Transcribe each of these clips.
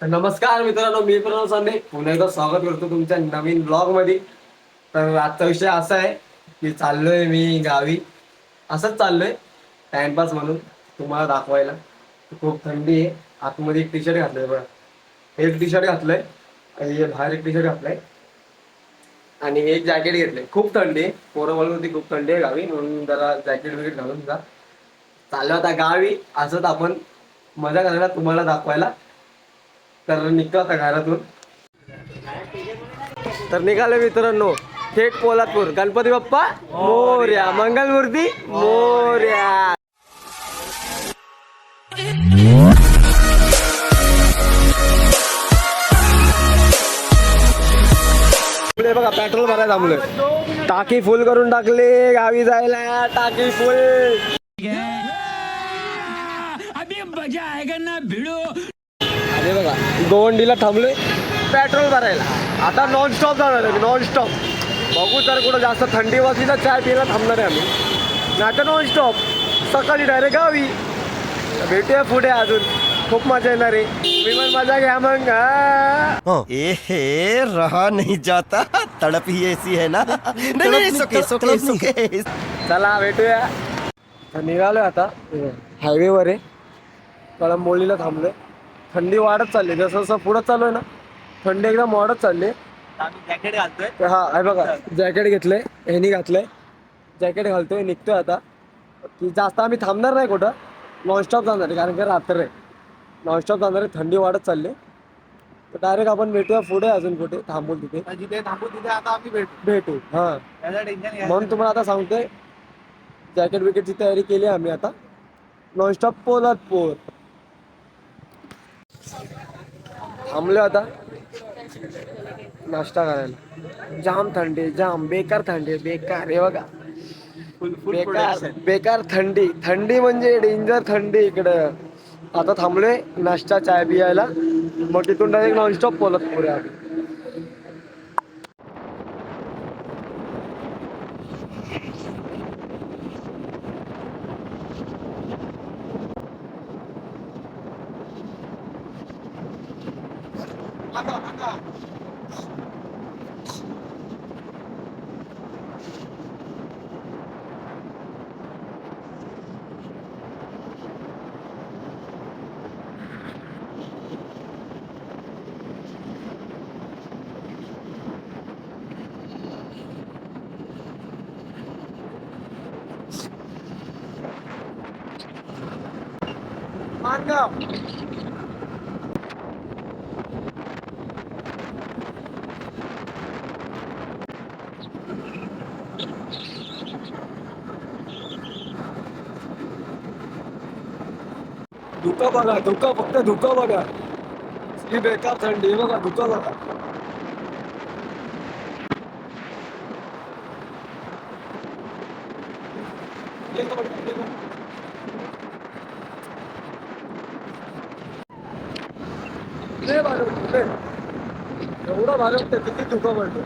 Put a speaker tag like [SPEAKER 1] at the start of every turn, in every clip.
[SPEAKER 1] नमस्कार मित्रांनो, मी प्रणव सांडे पुन्हा एकदा स्वागत करतो तुमच्या नवीन ब्लॉग मध्ये. तर आजचा विषय असा आहे की चाललोय मी गावी. असंच चाललोय टाइमपास म्हणून तुम्हाला दाखवायला. खूप थंडी आहे. आतमध्ये एक टी शर्ट घातलंय बघा, एक टी शर्ट घातलंय आणि हे बाहेर एक टी शर्ट घातलंय आणि एक जॅकेट घेतलंय. खूप थंडी आहे, पोरं बोलत होती खूप थंडी आहे गावी, म्हणून जरा जॅकेट वगैरे घालून जा चाललो आता गावी. असंच आपण मजा करायला तुम्हाला दाखवायला. तर निघतो आता घरातून. तर निघाले मित्रांनो थेट पोलादपूर. गणपती बाप्पा मोरया, मंगलमूर्ती मोरया. बघा पेट्रोल भरायला थांबलोय. टाकी फुल करून टाकली गावी जायला. टाकी फुल. अभी मजा आएगा ना भिडो. अरे बघा गोवंडीला थांबलोय पेट्रोल भरायला. आता नॉनस्टॉप जाणार आहे, नॉनस्टॉप. बघू तर कुठं जास्त थंडी वाजली तर चाय पियला थांबणार आहे आम्ही, नाही तर नॉनस्टॉप सकाळी डायरेक्ट गावी. भेटूया पुढे, अजून खूप मजा येणार आहे. मी पण मजा घ्या मग.
[SPEAKER 2] रहा नहीं जाता, तड़प ही ऐसी है ना.
[SPEAKER 1] चला भेटूया. निघालोय आता हायवेवर आहे, कळंबोलीला थांबलोय. थंडी वाढत चालली, जसं जसं पुढं चालू आहे ना थंडी एकदम वाढत चालली.
[SPEAKER 2] जॅकेट घालतोय.
[SPEAKER 1] हा आहे बघा, जॅकेट घेतलंय, ह्यानी घातलंय, जॅकेट घालतोय, निघतोय आता. की जास्त आम्ही थांबणार नाही कुठं, नॉनस्टॉप जाणार आहे कारण की रात्र आहे. नॉनस्टॉप जाणार आहे, थंडी वाढत चालली. तर डायरेक्ट आपण भेटूया पुढे, अजून कुठे थांबू तिथे
[SPEAKER 2] जिथे थांबू तिथे आता आम्ही
[SPEAKER 1] भेटू. हां म्हणून तुम्हाला आता सांगतोय, जॅकेट विकेटची तयारी केली आम्ही आता. नॉनस्टॉप पोलादपूर थांबलो आता नाश्ता करायला. जाम थंडी, जाम बेकार थंडी, बेकार. हे बघा बेकार बेकार थंडी. थंडी म्हणजे डेंजर थंडी इकडं. आता थांबलोय नाश्ता चाय पियायला, मग तिथून डायरेक्ट नॉनस्टॉप पोलादपूर आहे. मानगाव धुकं बघा, धुकं, फक्त धुकं बघा. ही बेकार थंडी बघा, धुकं बघा. लय भारी वाटतं, लय. एवढं भारी वाटतं, किती धुकं पडतं.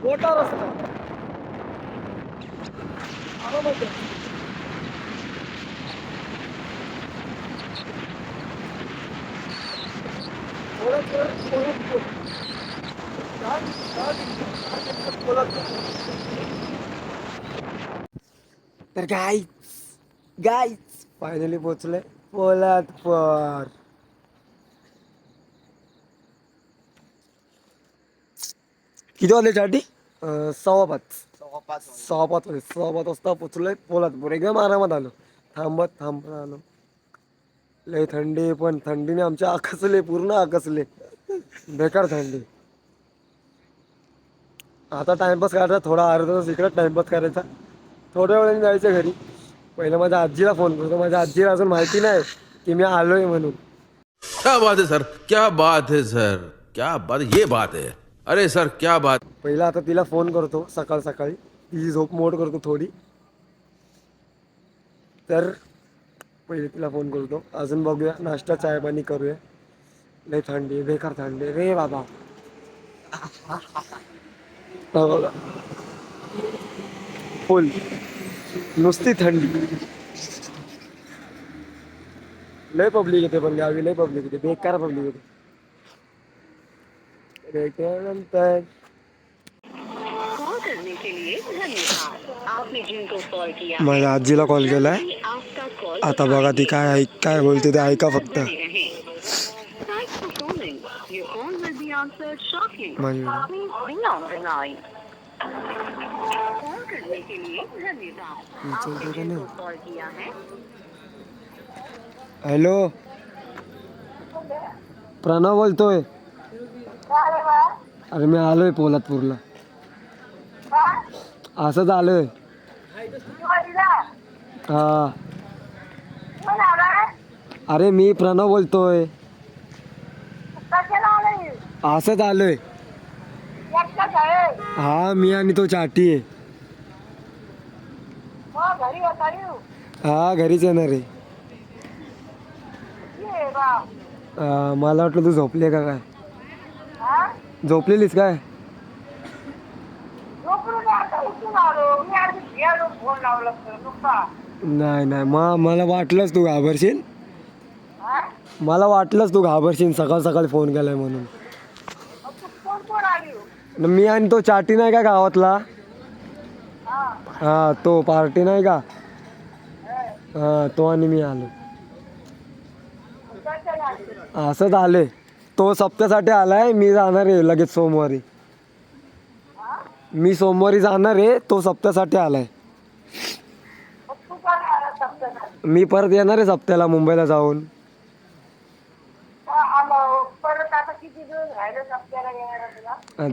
[SPEAKER 1] मोठा रस्ता आरामात. तर गाईच फायनली पोहोचले पोलादपूर. किती वाजले साठी? 6:15 वाजता पोचलोय पोलादपूर. एकदम आरामात आलो, थांबत आलो. लय थंडी, पण थंडीने आमचे आकसले, पूर्ण आकसले. बेकार थंडी. आता टाइमपास करायचा थोडा, अर्धा तास इकडे टाइमपास करायचा, थोड्या वेळाने जायचं घरी. पहिलं माझ्या आजीला फोन करतो, माझ्या आजीला अजून माहिती नाही की मी आलोय म्हणून.
[SPEAKER 3] क्या बात है सर, क्या बात है सर, क्या बात, ये बात है. अरे सर क्या बात.
[SPEAKER 1] पहिला आता तिला फोन करतो सकाळ सकाळी, तिची झोप मोड करतो थोडी. तर पहिले तिला फोन करतो, अजून बघूया नाश्ता चाय पाणी करूया. लय थंडी, बेकार थंडी रे बाबा. हा बघा फुल नुसती थंडी. लय पब्लिक येते पण गावी, लय पब्लिक येते, बेकार पब्लिक येते. त्यानंतर
[SPEAKER 4] कॉल करने के लिए धन्यवाद. आपने जिनको कॉल किया
[SPEAKER 1] माझ्या आजीला कॉल केलाय.
[SPEAKER 4] आपका कॉल
[SPEAKER 1] आता बघा ती काय काय बोलते ते ऐका फक्त. माझी
[SPEAKER 4] कॉल करने के लिए धन्यवाद. आपने जिनको कॉल किया है.
[SPEAKER 1] हॅलो प्रणव बोलतोय. अरे मी आलोय पोलादपूरला. असंच आलोय. हा अरे मी प्रणव बोलतोय. असंच आलोय. हा मी आणि तो चाटी आहे. हा घरीच येणार आहे. मला वाटलं तू झोपली का काय. झोपलेलीस काय. नाही नाही मला वाटलंच तू घाबरशील. मला वाटलंच तू घाबरशील सकाळ सकाळी फोन केलाय म्हणून. मी आणि तो चाटी नाही का गावातला. हा तो पार्टी नाही का. हा तो आणि मी आलो. असंच आले. तो सप्त्यासाठी आलाय. मी जाणार आहे लगेच सोमवारी. मी सोमवारी जाणार आहे. तो सप्त्यासाठी आलाय. मी परत येणार आहे सप्त्याला मुंबईला जाऊन.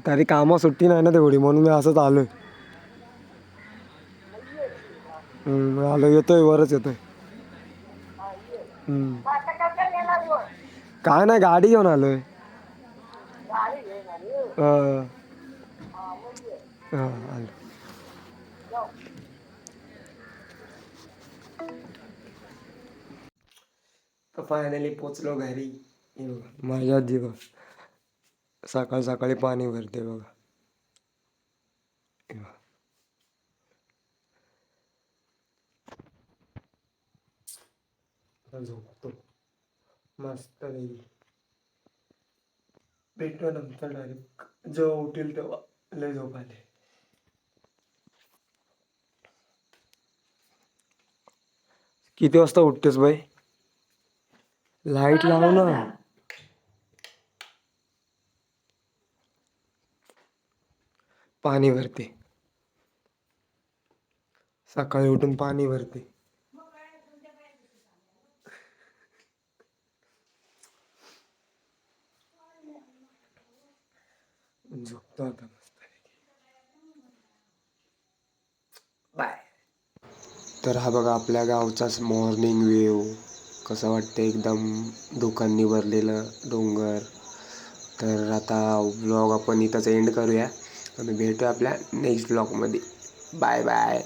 [SPEAKER 1] तरी कामं सुट्टी नाही ना तेवढी म्हणून मी असंच आलोय. आलो येतोय वरच येतोय. काय नाही गाडी घेऊन आलोय. आलो. फायनली पोचलो घरी. माझ्या आजी बघ सकाळ सकाळी पाणी भरते बघा. झोपतो मस्त नाही. भेटू नंतर डायरेक्ट जेव्हा उठेल तेव्हा. लय झोप आले. किती वाजता उठतेस बाई. लाईट लाव ना. पाणी भरते सकाळी उठून पाणी भरते. झोपतो आता मस्त. बाय. तर हा बघा आपल्या गावचाच मॉर्निंग व्ह्यू. कसं वाटतं एकदम धुक्यांनी भरलेलं डोंगर. तर आता व्लॉग आपण इथंच एंड करूया आणि भेटूया आपल्या नेक्स्ट व्लॉगमध्ये. Bye bye.